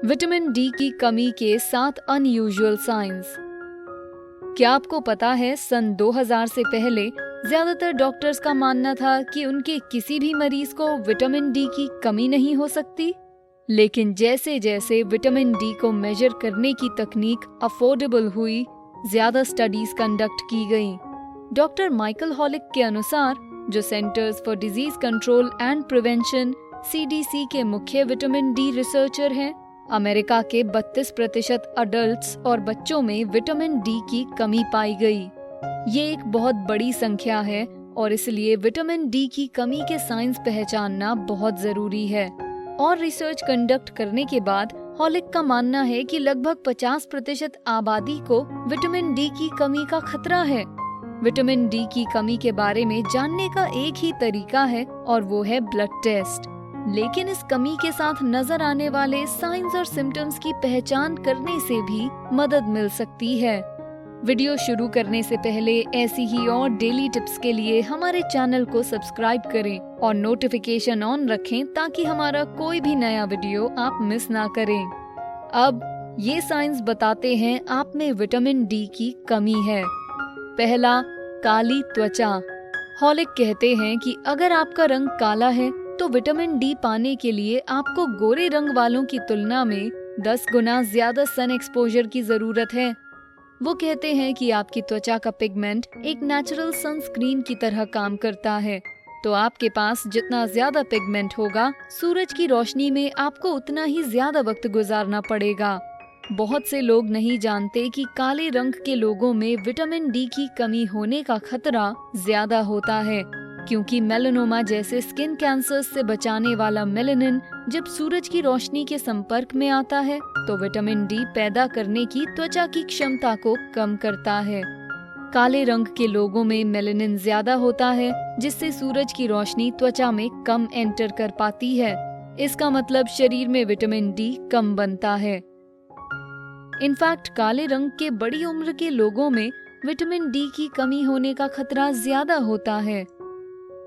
Vitamin D की कमी के 7 अनयूजुअल साइंस। क्या आपको पता है सन 2000 से पहले ज्यादातर डॉक्टर्स का मानना था कि उनके किसी भी मरीज को विटामिन डी की कमी नहीं हो सकती। लेकिन जैसे जैसे विटामिन डी को मेजर करने की तकनीक अफोर्डेबल हुई, ज्यादा स्टडीज कंडक्ट की गईं। डॉक्टर माइकल हॉलिक के अनुसार, जो centres for disease control and prevention (CDC) के मुख्य विटामिन डी रिसर्चर हैं, अमेरिका के 32% अडल्ट्स और बच्चों में विटामिन डी की कमी पाई गई। ये एक बहुत बड़ी संख्या है और इसलिए विटामिन डी की कमी के साइंस पहचानना बहुत जरूरी है। और रिसर्च कंडक्ट करने के बाद हॉलिक का मानना है कि लगभग 50% आबादी को विटामिन डी की कमी का खतरा है। विटामिन डी की कमी के बारे में जानने का एक ही तरीका है और वो है ब्लड टेस्ट। लेकिन इस कमी के साथ नजर आने वाले साइंस और सिम्टम्स की पहचान करने से भी मदद मिल सकती है। वीडियो शुरू करने से पहले ऐसी ही और डेली टिप्स के लिए हमारे चैनल को सब्सक्राइब करें और नोटिफिकेशन ऑन रखें ताकि हमारा कोई भी नया वीडियो आप मिस ना करें। अब ये साइंस बताते हैं आप में विटामिन डी की कमी है। पहला, काली त्वचा। हॉलिक कहते हैं कि अगर आपका रंग काला है तो विटामिन डी पाने के लिए आपको गोरे रंग वालों की तुलना में 10 गुना ज्यादा सन एक्सपोजर की जरूरत है। वो कहते हैं कि आपकी त्वचा का पिगमेंट एक नेचुरल सनस्क्रीन की तरह काम करता है, तो आपके पास जितना ज्यादा पिगमेंट होगा, सूरज की रोशनी में आपको उतना ही ज्यादा वक्त गुजारना पड़ेगा। बहुत से लोग नहीं जानते कि काले रंग के लोगों में विटामिन डी की कमी होने का खतरा ज्यादा होता है, क्योंकि मेलानोमा जैसे स्किन कैंसर से बचाने वाला मेलानिन जब सूरज की रोशनी के संपर्क में आता है तो विटामिन डी पैदा करने की त्वचा की क्षमता को कम करता है। काले रंग के लोगों में मेलानिन ज्यादा होता है, जिससे सूरज की रोशनी त्वचा में कम एंटर कर पाती है। इसका मतलब शरीर में विटामिन डी कम बनता है। इनफैक्ट काले रंग के बड़ी उम्र के लोगों में विटामिन डी की कमी होने का खतरा ज्यादा होता है।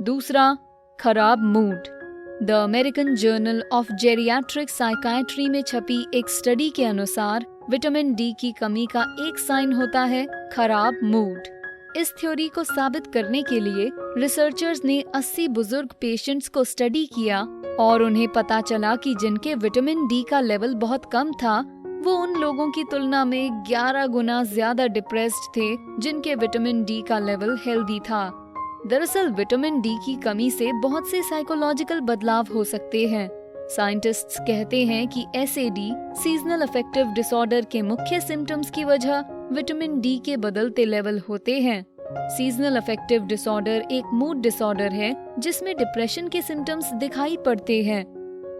दूसरा, खराब mood. The American journal of geriatric psychiatry में छपी एक स्टडी के अनुसार विटामिन डी की कमी का एक साइन होता है खराब मूड। इस थ्योरी को साबित करने के लिए रिसर्चर्स ने 80 बुजुर्ग पेशेंट्स को स्टडी किया और उन्हें पता चला कि जिनके विटामिन डी का लेवल बहुत कम था, वो उन लोगों की तुलना में 11 गुना ज्यादा डिप्रेस्ड थे जिनके विटामिन डी का लेवल हेल्दी था। दरअसल विटामिन डी की कमी से बहुत से साइकोलॉजिकल बदलाव हो सकते हैं। साइंटिस्ट्स कहते हैं कि SAD सीजनल अफेक्टिव डिसऑर्डर के मुख्य सिम्टम्स की वजह विटामिन डी के बदलते लेवल होते हैं। सीजनल अफेक्टिव डिसऑर्डर एक मूड डिसऑर्डर है जिसमें डिप्रेशन के सिम्टम्स दिखाई पड़ते हैं।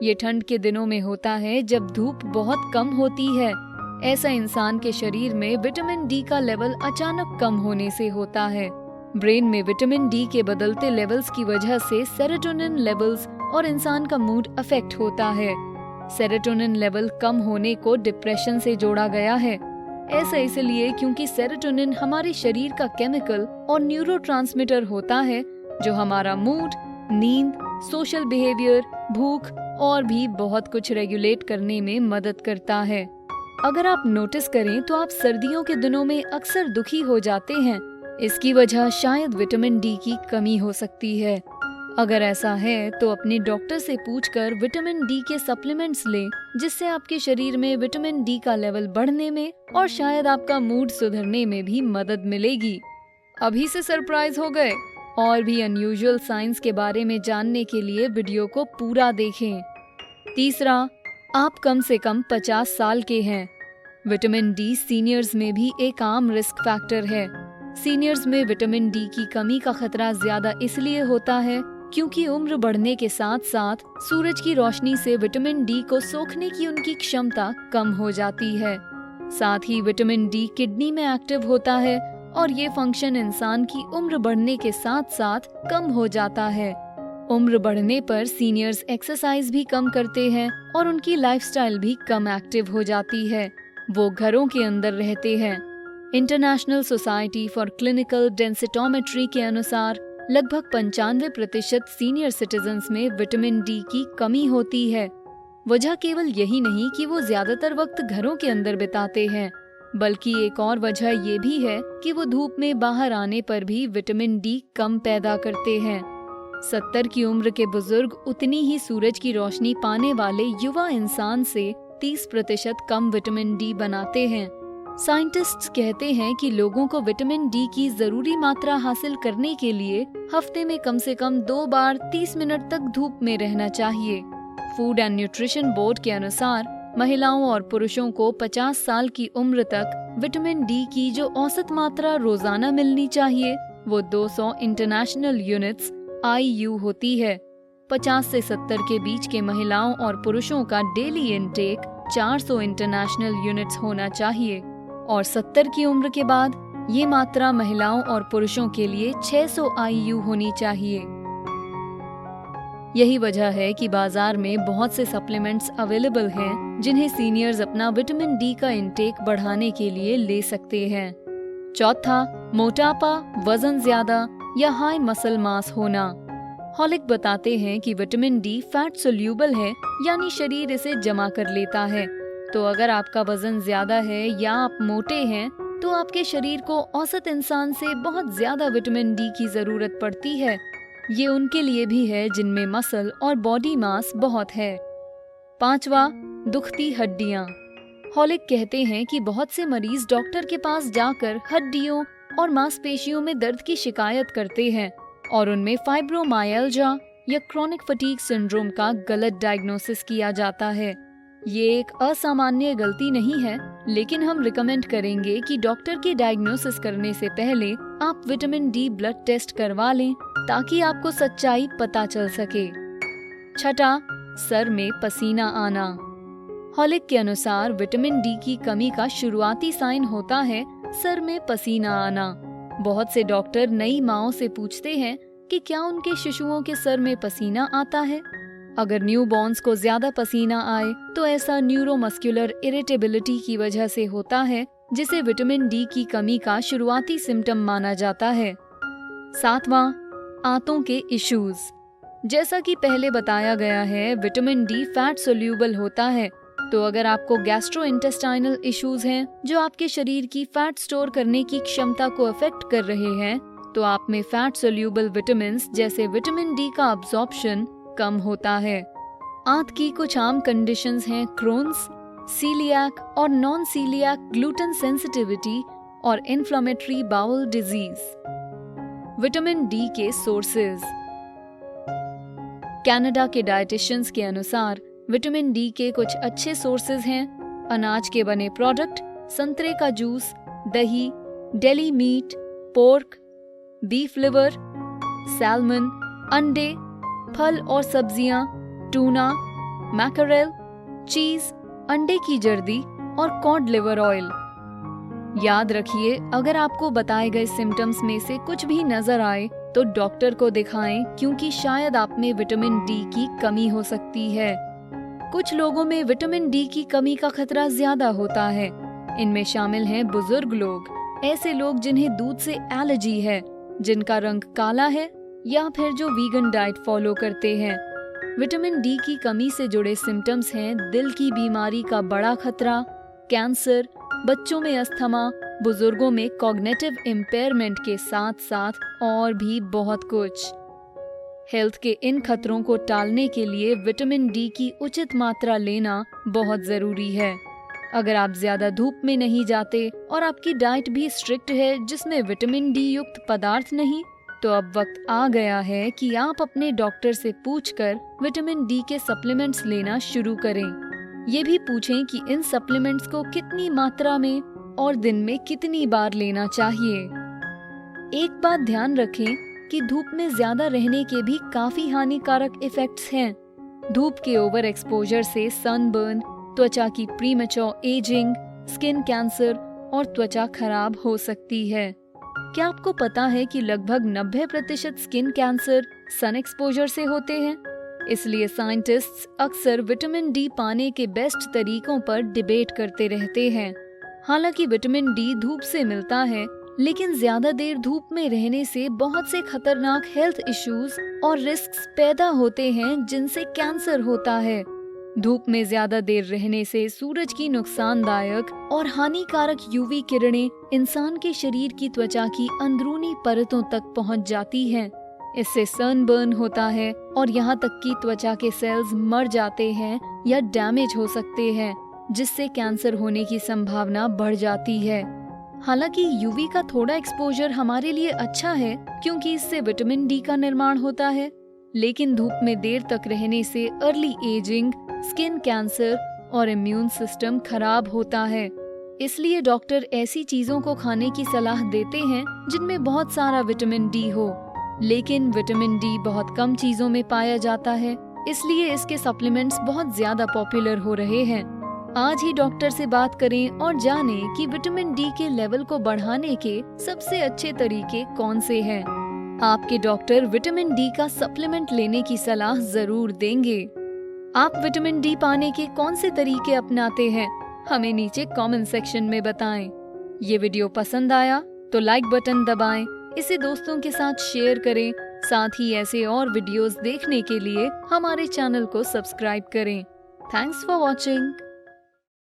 ये ठंड के दिनों में होता है जब धूप बहुत कम होती है। ऐसा इंसान के शरीर में विटामिन डी का लेवल अचानक कम होने से होता है। ब्रेन में विटामिन डी के बदलते लेवल्स की वजह से सेरोटोनिन लेवल्स और इंसान का मूड अफेक्ट होता है। सेरोटोनिन लेवल कम होने को डिप्रेशन से जोड़ा गया है। ऐसा इसलिए क्योंकि सेरोटोनिन हमारे शरीर का केमिकल और न्यूरोट्रांसमीटर होता है जो हमारा मूड, नींद, सोशल बिहेवियर, भूख और भी बहुत कुछ रेगुलेट करने में मदद करता है। अगर आप नोटिस करें तो आप सर्दियों के दिनों में अक्सर दुखी हो जाते हैं। इसकी वजह शायद विटामिन डी की कमी हो सकती है। अगर ऐसा है तो अपने डॉक्टर से पूछकर विटामिन डी के सप्लीमेंट्स लें, जिससे आपके शरीर में विटामिन डी का लेवल बढ़ने में और शायद आपका मूड सुधरने में भी मदद मिलेगी। अभी से सरप्राइज हो गए? और भी अनयूजुअल साइंस के बारे में जानने के लिए वीडियो को पूरा देखें। तीसरा, आप कम से कम 50 साल के हैं। विटामिन डी सीनियर्स में भी एक आम रिस्क फैक्टर है। सीनियर्स में विटामिन डी की कमी का खतरा ज्यादा इसलिए होता है क्योंकि उम्र बढ़ने के साथ साथ सूरज की रोशनी से विटामिन डी को सोखने की उनकी क्षमता कम हो जाती है। साथ ही विटामिन डी किडनी में एक्टिव होता है और ये फंक्शन इंसान की उम्र बढ़ने के साथ साथ कम हो जाता है। उम्र बढ़ने पर सीनियर्स एक्सरसाइज भी कम करते हैं और उनकी लाइफस्टाइल भी कम एक्टिव हो जाती है। वो घरों के अंदर रहते हैं। International society for clinical densitometry के अनुसार लगभग 95% सीनियर सिटीजन्स में विटामिन डी की कमी होती है। वजह केवल यही नहीं कि वो ज्यादातर वक्त घरों के अंदर बिताते हैं, बल्कि एक और वजह ये भी है कि वो धूप में बाहर आने पर भी विटामिन डी कम पैदा करते हैं। 70 की उम्र के बुजुर्ग उतनी ही सूरज की रोशनी पाने वाले युवा इंसान से 30% कम विटामिन डी बनाते हैं। साइंटिस्ट्स कहते हैं कि लोगों को विटामिन डी की जरूरी मात्रा हासिल करने के लिए हफ्ते में कम से कम 2 बार 30 मिनट तक धूप में रहना चाहिए। फूड एंड न्यूट्रिशन बोर्ड के अनुसार महिलाओं और पुरुषों को 50 साल की उम्र तक विटामिन डी की जो औसत मात्रा रोजाना मिलनी चाहिए वो 200 इंटरनेशनल यूनिट्स IU होती है। 50 से 70 के बीच के महिलाओं और पुरुषों का डेली इनटेक 400 इंटरनेशनल यूनिट्स होना चाहिए और 70 की उम्र के बाद ये मात्रा महिलाओं और पुरुषों के लिए 600 IU होनी चाहिए। यही वजह है कि बाजार में बहुत से सप्लीमेंट्स अवेलेबल हैं जिन्हें सीनियर्स अपना विटामिन डी का इंटेक बढ़ाने के लिए ले सकते हैं। चौथा, मोटापा, वजन ज्यादा या हाई मसल मास होना। हॉलिक बताते हैं कि विटामिन डी फैट सोल्यूबल है, यानी शरीर इसे जमा कर लेता है। तो अगर आपका वजन ज्यादा है या आप मोटे हैं तो आपके शरीर को औसत इंसान से बहुत ज्यादा विटामिन डी की जरूरत पड़ती है। ये उनके लिए भी है जिनमें मसल और बॉडी मास बहुत है। पांचवा, दुखती हड्डियां। हॉलिक कहते हैं कि बहुत से मरीज डॉक्टर के पास जाकर हड्डियों और मांसपेशियों में दर्द की शिकायत करते हैं और उनमें फाइब्रोमाइल्जिया या क्रोनिक फटीग सिंड्रोम का गलत डायग्नोसिस किया जाता है। ये एक असामान्य गलती नहीं है, लेकिन हम रिकमेंड करेंगे कि डॉक्टर के डायग्नोसिस करने से पहले आप विटामिन डी ब्लड टेस्ट करवा लें ताकि आपको सच्चाई पता चल सके। छठा, सर में पसीना आना। हॉलिक के अनुसार विटामिन डी की कमी का शुरुआती साइन होता है सर में पसीना आना। बहुत से डॉक्टर नई माँओं से पूछते हैं कि क्या उनके शिशुओं के सर में पसीना आता है। अगर न्यूबॉर्न्स को ज्यादा पसीना आए तो ऐसा न्यूरोमस्कुलर इरिटेबिलिटी की वजह से होता है, जिसे विटामिन डी की कमी का शुरुआती सिम्टम माना जाता है। सातवां, आंतों के इश्यूज। जैसा कि पहले बताया गया है, विटामिन डी फैट सोल्यूबल होता है, तो अगर आपको गैस्ट्रोइंटेस्टाइनल इश्यूज हैं जो आपके शरीर की फैट स्टोर करने की क्षमता को अफेक्ट कर रहे हैं, तो आप में फैट सोल्यूबल विटामिन जैसे विटामिन डी का अब्जॉर्प्शन कम होता है। आंत की कुछ आम कंडीशंस हैं क्रोन्स, सीलियाक और नॉन सीलियाक ग्लूटेन सेंसिटिविटी और inflammatory bowel disease. Vitamin D के सोर्सेज। कनाडा के डाइटिशियंस के अनुसार विटामिन डी के कुछ अच्छे सोर्सेज हैं अनाज के बने प्रोडक्ट, संतरे का जूस, दही, deli meat, pork, beef liver, salmon, अंडे, फल और सब्जियां, टूना, मैकरेल, चीज, अंडे की जर्दी और कॉड लिवर ऑयल। याद रखिए, अगर आपको बताए गए सिम्टम्स में से कुछ भी नजर आए तो डॉक्टर को दिखाएं, क्योंकि शायद आप में विटामिन डी की कमी हो सकती है। कुछ लोगों में विटामिन डी की कमी का खतरा ज्यादा होता है। इनमें शामिल हैं बुजुर्ग लोग, ऐसे लोग जिन्हें दूध से एलर्जी है, जिनका रंग काला है या फिर जो वीगन डाइट फॉलो करते हैं। विटामिन डी की कमी से जुड़े सिम्टम्स हैं दिल की बीमारी का बड़ा खतरा, कैंसर, बच्चों में अस्थमा, बुजुर्गों में कॉग्निटिव इम्पेयरमेंट के साथ साथ और भी बहुत कुछ। हेल्थ के इन खतरों को टालने के लिए विटामिन डी की उचित मात्रा लेना बहुत जरूरी है। अगर आप ज्यादा धूप में नहीं जाते और आपकी डाइट भी स्ट्रिक्ट है जिसमें विटामिन डी युक्त पदार्थ नहीं, तो अब वक्त आ गया है कि आप अपने डॉक्टर से पूछकर विटामिन डी के सप्लीमेंट्स लेना शुरू करें। ये भी पूछें कि इन सप्लीमेंट्स को कितनी मात्रा में और दिन में कितनी बार लेना चाहिए। एक बात ध्यान रखें कि धूप में ज्यादा रहने के भी काफी हानिकारक इफेक्ट्स हैं। धूप के ओवर एक्सपोजर से सनबर्न, त्वचा की प्रीमेच्योर एजिंग, स्किन कैंसर और त्वचा खराब हो सकती है। क्या आपको पता है कि लगभग 90% स्किन कैंसर सन एक्सपोजर से होते हैं? इसलिए साइंटिस्ट्स अक्सर विटामिन डी पाने के बेस्ट तरीकों पर डिबेट करते रहते हैं। हालांकि विटामिन डी धूप से मिलता है, लेकिन ज्यादा देर धूप में रहने से बहुत से खतरनाक हेल्थ इश्यूज और रिस्क्स पैदा होते हैं जिनसे कैंसर होता है। धूप में ज्यादा देर रहने से सूरज की नुकसानदायक और हानिकारक यूवी किरणें इंसान के शरीर की त्वचा की अंदरूनी परतों तक पहुंच जाती हैं। इससे सनबर्न होता है और यहाँ तक कि त्वचा के सेल्स मर जाते हैं या डैमेज हो सकते हैं, जिससे कैंसर होने की संभावना बढ़ जाती है। हालांकि यूवी का थोड़ा एक्सपोजर हमारे लिए अच्छा है क्योंकि इससे विटामिन डी का निर्माण होता है, लेकिन धूप में देर तक रहने से अर्ली एजिंग, स्किन कैंसर और इम्यून सिस्टम खराब होता है। इसलिए डॉक्टर ऐसी चीजों को खाने की सलाह देते हैं जिनमें बहुत सारा विटामिन डी हो, लेकिन विटामिन डी बहुत कम चीजों में पाया जाता है, इसलिए इसके सप्लीमेंट्स बहुत ज्यादा पॉपुलर हो रहे हैं। आज ही डॉक्टर से बात करें और जानें कि विटामिन डी के लेवल को बढ़ाने के सबसे अच्छे तरीके कौन से हैं। आपके डॉक्टर विटामिन डी का सप्लीमेंट लेने की सलाह जरूर देंगे। आप विटामिन डी पाने के कौन से तरीके अपनाते हैं, हमें नीचे कमेंट सेक्शन में बताएं। ये वीडियो पसंद आया तो लाइक बटन दबाएं, इसे दोस्तों के साथ शेयर करें। साथ ही ऐसे और वीडियोस देखने के लिए हमारे चैनल को सब्सक्राइब करें। Thanks for watching.